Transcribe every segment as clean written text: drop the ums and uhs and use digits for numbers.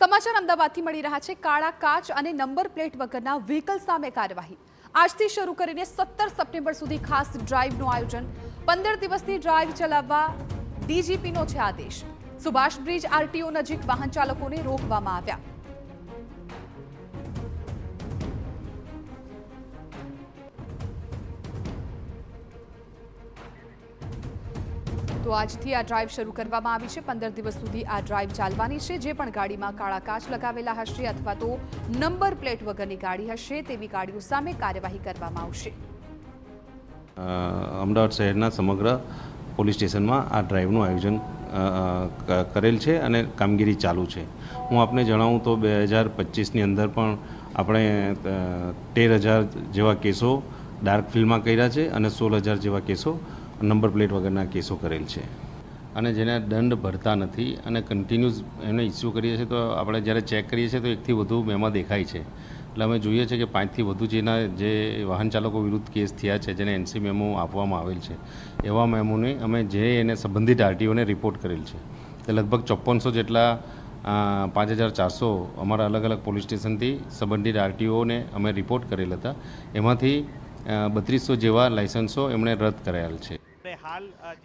સમાચાર અમદાવાદથી મળી રહ્યા છે। કાળા કાચ અને નંબર પ્લેટ વગરના વ્હીકલ સામે કાર્યવાહી આજથી શરૂ કરીને 17 સપ્ટેમ્બર સુધી ખાસ ડ્રાઈવનું આયોજન। 15 દિવસની ડ્રાઈવ ચલાવવા ડીજીપીનો છે આદેશ। સુભાષ બ્રિજ આરટીઓ નજીક વાહન ચાલકોને રોકવામાં આવ્યા। તો આજથી આ ડ્રાઈવ શરૂ કરવામાં આવી છે। 15 દિવસ સુધી આ ડ્રાઈવ ચાલવાની છે। જે પણ ગાડીમાં કાળા કાચ લગાવેલા હશે અથવા તો નંબર પ્લેટ વગરની ગાડી હશે તેવી ગાડીઓ સામે કાર્યવાહી કરવામાં આવશે। અમદાવાદ શહેરના સમગ્ર પોલીસ સ્ટેશનમાં આ ડ્રાઈવનું આયોજન કરેલ છે અને કામગીરી ચાલુ છે। હું આપને જણાવું તો 2025ની અંદર પણ આપણે 13,000 જેવા કેસો ડાર્ક ફિલ્ડમાં કર્યા છે અને 16,000 જેવા કેસો નંબર પ્લેટ વગરના કેસો કરેલ છે અને જેને દંડ ભરતા નથી અને કન્ટિન્યુઅસ એને ઇસ્યુ કરીએ છીએ। તો આપણે જ્યારે ચેક કરીએ છીએ તો એકથી વધુ મેમાં દેખાય છે। એટલે અમે જોઈએ છીએ કે 5થી વધુ જે વાહન ચાલકો વિરુદ્ધ કેસ થયા છે જેને એનસી મેમો આપવામાં આવેલ છે એવા મેમોને અમે એને સંબંધિત આરટીઓને રિપોર્ટ કરેલ છે। તે લગભગ 5400 જેટલા 5,400 અમારા અલગ અલગ પોલીસ સ્ટેશનથી સંબંધિત આરટીઓને અમે રિપોર્ટ કરેલ હતા। એમાંથી 3200 જેવા લાયસન્સો એમણે રદ કરાયેલ છે।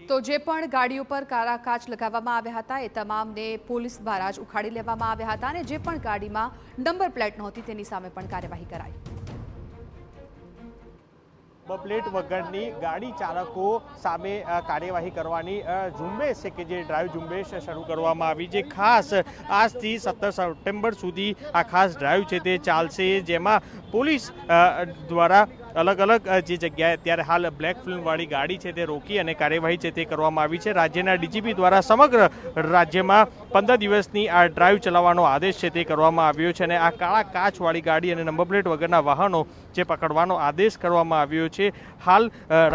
તો જે પણ ગાડીઓ પર કાળા કાચ લગાવવામાં આવ્યા હતા એ તમામને પોલીસ દ્વારા જ ઉખાડી લેવામાં આવ્યા હતા અને જે પણ ગાડીમાં નંબર પ્લેટ નહોતી તેની સામે પણ કાર્યવાહી કરાઈ। પ્લેટ વગરની ગાડી ચાલકો સામે કાર્યવાહી કરવાની ઝુંબેશ છે કે જે ડ્રાઈવ ઝુંબેશ શરૂ કરવામાં આવી છે। ખાસ આજથી 17 સપ્ટેમ્બર સુધી આ ખાસ ડ્રાઈવ છે તે ચાલશે જેમાં પોલીસ દ્વારા અલગ અલગ જે જગ્યાએ અત્યારે હાલ બ્લેક ફિલ્મવાળી ગાડી છે તે રોકી અને કાર્યવાહી છે તે કરવામાં આવી છે। રાજ્યના ડીજીપી દ્વારા સમગ્ર રાજ્યમાં 15 દિવસની આ ડ્રાઈવ ચલાવવાનો આદેશ છે તે કરવામાં આવ્યો છે અને આ કાળા કાચવાળી ગાડી અને નંબર પ્લેટ વગરના વાહનો જે પકડવાનો આદેશ કરવામાં આવ્યો છે। હાલ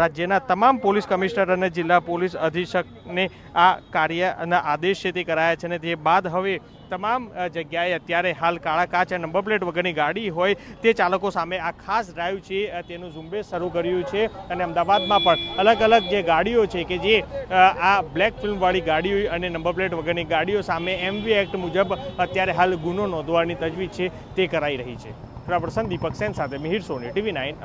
રાજ્યના તમામ પોલીસ કમિશનર અને જિલ્લા પોલીસ અધિક્ષકને આ કાર્યના આદેશ છે તે કરાયા છે અને તે બાદ હવે તમામ જગ્યાએ અત્યારે હાલ કાળા કાચ અને નંબર પ્લેટ વગરની ગાડી હોય તે ચાલકો સામે આ ખાસ ડ્રાઈવ છે તેનું ઝુંબેશ શરૂ કર્યું છે અને અમદાવાદમાં પણ અલગ અલગ જે ગાડીઓ છે કે જે આ બ્લેક ફિલ્મવાળી ગાડીઓ અને નંબર પ્લેટ વગરની ગાડીઓ સામે એમવી એક્ટ મુજબ અત્યારે હાલ ગુનો નોંધવાની તજવીજ છે તે કરાઈ રહી છે। પ્રસન્ન દીપક સેન સાથે મિહિર સોની, TV9।